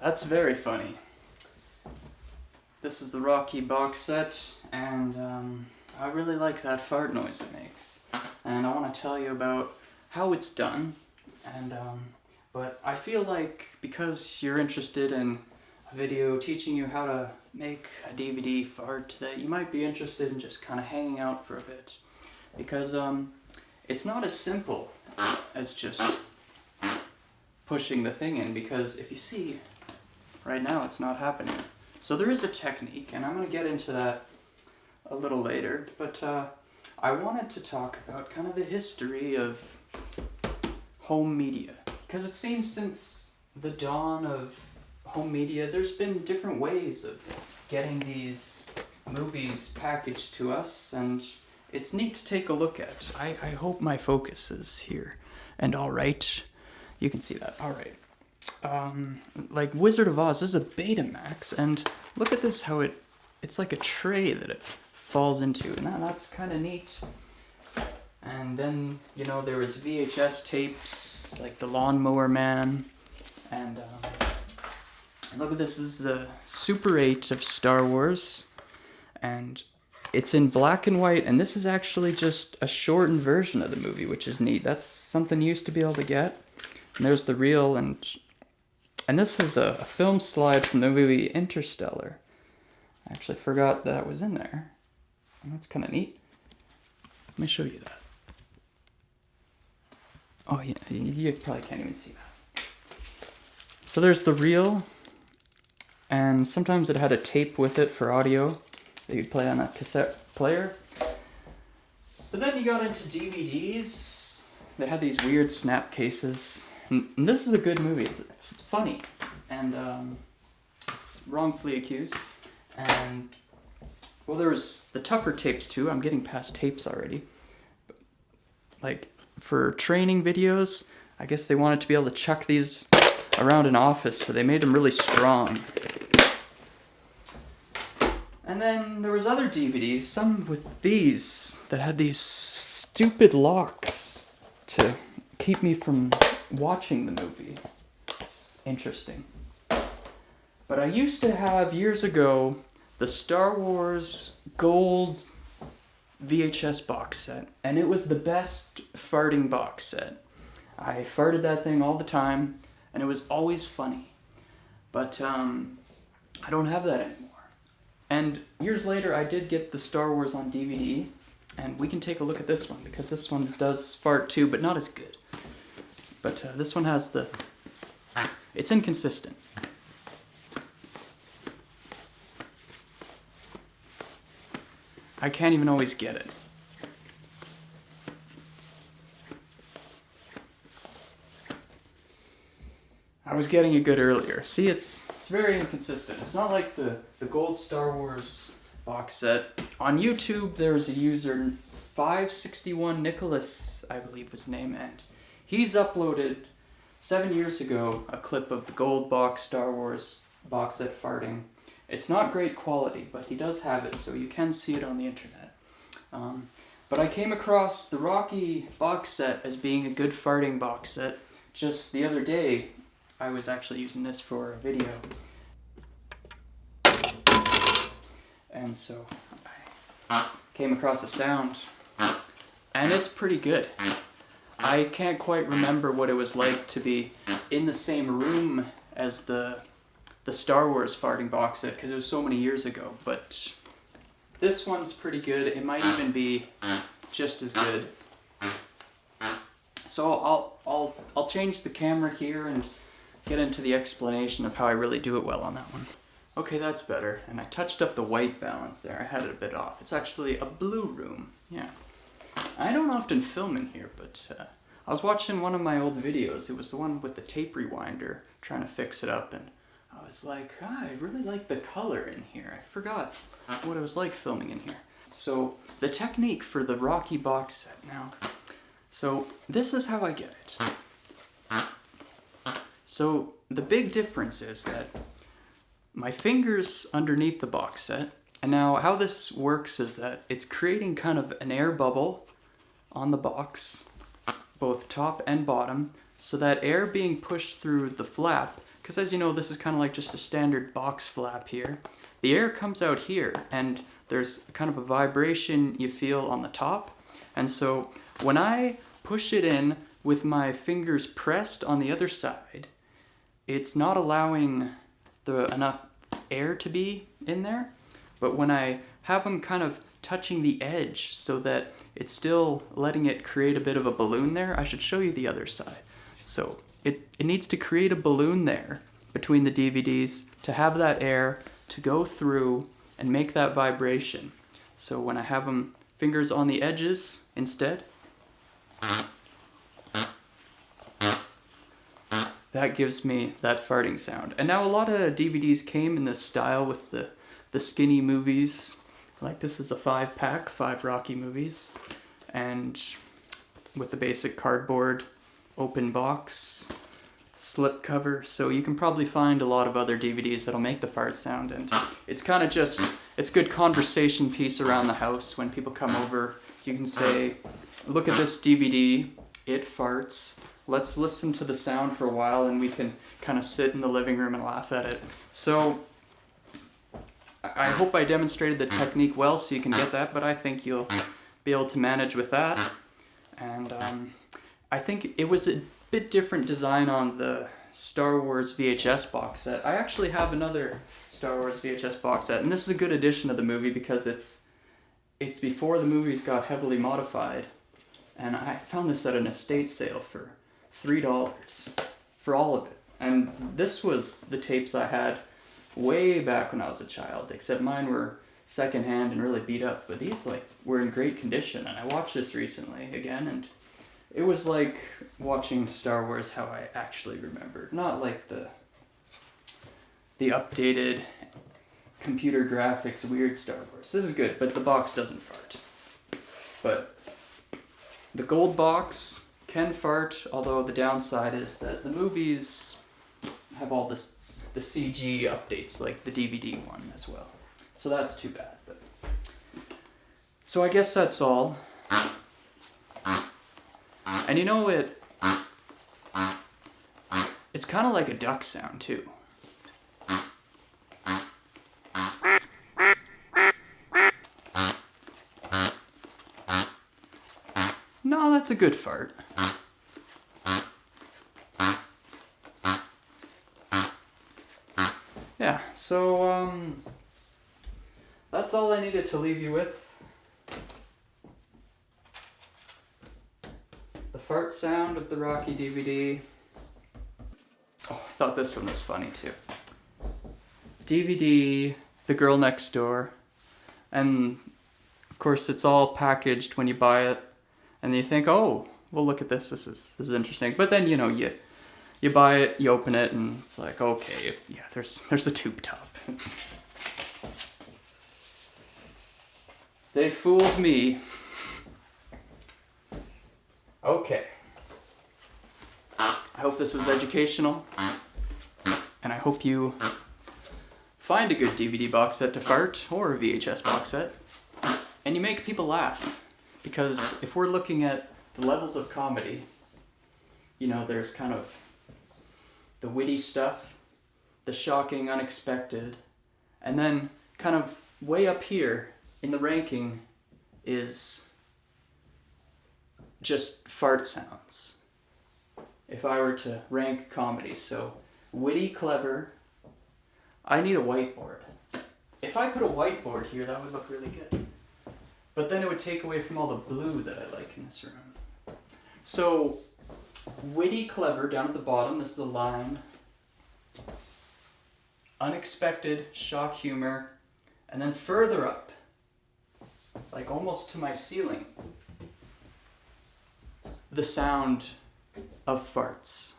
That's very funny. This is the Rocky box set, and I really like that fart noise it makes. And I want to tell you about how it's done. And but I feel like because you're interested in a video teaching you how to make a DVD fart, that you might be interested in just kind of hanging out for a bit. Because it's not as simple as just pushing the thing in, because if you see, right now it's not happening. So there is a technique, and I'm going to get into that a little later, but I wanted to talk about kind of the history of home media. Because it seems since the dawn of home media, there's been different ways of getting these movies packaged to us, and it's neat to take a look at. I hope my focus is here. And alright, you can see that, alright. Like Wizard of Oz, this is a Betamax, and look at this, how it's like a tray that it falls into, and that's kind of neat. And then, you know, there was VHS tapes, like The Lawnmower Man, and look at this is the Super 8 of Star Wars, and it's in black and white, and this is actually just a shortened version of the movie, which is neat. That's something you used to be able to get. And there's the reel, and this is a film slide from the movie Interstellar. I actually forgot that was in there. And that's kind of neat. Let me show you that. Oh yeah, you probably can't even see that. So there's the reel, and sometimes it had a tape with it for audio that you'd play on a cassette player. But then you got into DVDs. They had these weird snap cases. And this is a good movie. It's funny. And it's wrongfully accused. And, well, there was the tougher tapes too. I'm getting past tapes already. But, like, for training videos, I guess they wanted to be able to chuck these around an office, so they made them really strong. And then there was other DVDs, some with these, that had these stupid locks to keep me from watching the movie. It's interesting. But I used to have, years ago, the Star Wars gold VHS box set, and it was the best farting box set. I farted that thing all the time, and it was always funny. But I don't have that anymore. And years later, I did get the Star Wars on DVD, and we can take a look at this one, because this one does fart too, but not as good. But this one has it's inconsistent. I can't even always get it. I was getting it good earlier. See, it's very inconsistent. It's not like the gold Star Wars box set. On YouTube, there's a user, 561 Nicholas, I believe his name, and he's uploaded 7 years ago a clip of the gold box Star Wars box set farting. It's not great quality, but he does have it, so you can see it on the internet. But I came across the Rocky box set as being a good farting box set just the other day. I was actually using this for a video. And so I came across a sound, and it's pretty good. I can't quite remember what it was like to be in the same room as the Star Wars farting box set, because it was so many years ago, but this one's pretty good. It might even be just as good. So I'll change the camera here and get into the explanation of how I really do it well on that one. Okay, that's better. And I touched up the white balance there. I had it a bit off. It's actually a blue room. Yeah. I don't often film in here, but I was watching one of my old videos. It was the one with the tape rewinder, trying to fix it up, and I was like, I really like the color in here. I forgot what it was like filming in here. So the technique for the Rocky box set now. So this is how I get it. So the big difference is that my finger's underneath the box set, and now how this works is that it's creating kind of an air bubble on the box, both top and bottom, so that air being pushed through the flap because as you know, this is kind of like just a standard box flap here. The air comes out here, and there's kind of a vibration you feel on the top. And so when I push it in with my fingers pressed on the other side, it's not allowing enough air to be in there. But when I have them kind of touching the edge so that it's still letting it create a bit of a balloon there, I should show you the other side. So it needs to create a balloon there between the DVDs to have that air to go through and make that vibration. So when I have them fingers on the edges instead, that gives me that farting sound. And now a lot of DVDs came in this style with the skinny movies. Like this is a 5-pack, 5 Rocky movies. And with the basic cardboard open box, slip cover. So you can probably find a lot of other DVDs that'll make the fart sound. And it's kind of just, it's good conversation piece around the house. When people come over, you can say, look at this DVD, it farts. Let's listen to the sound for a while, and we can kind of sit in the living room and laugh at it. So I hope I demonstrated the technique well so you can get that, but I think you'll be able to manage with that. And I think it was a bit different design on the Star Wars VHS box set. I actually have another Star Wars VHS box set, and this is a good addition to the movie because it's before the movies got heavily modified. And I found this at an estate sale for $3 for all of it. And this was the tapes I had way back when I was a child, except mine were secondhand and really beat up, but these were in great condition. And I watched this recently again, and it was like watching Star Wars how I actually remembered, not like the updated computer graphics weird Star Wars. This is good, but the box doesn't fart. But the gold box can fart, although the downside is that the movies have all the CG updates, like the DVD one as well. So that's too bad. But so I guess that's all. And you know it's kind of like a duck sound too. No, that's a good fart. Yeah, so that's all I needed to leave you with. The fart sound of the Rocky DVD. Oh, I thought this one was funny too. DVD, The Girl Next Door, and of course it's all packaged when you buy it, and you think, oh, well look at this, this is interesting. But then you buy it, you open it, and it's like, okay, yeah, there's a tube top. They fooled me. Okay. I hope this was educational, and I hope you find a good DVD box set to fart, or a VHS box set, and you make people laugh. Because if we're looking at the levels of comedy, there's kind of the witty stuff, the shocking, unexpected, and then kind of way up here in the ranking is just fart sounds. If I were to rank comedy, so witty, clever, I need a whiteboard. If I put a whiteboard here, that would look really good. But then it would take away from all the blue that I like in this room. So, witty, clever, down at the bottom, this is a line. Unexpected, shock humor. And then further up, like almost to my ceiling, the sound of farts.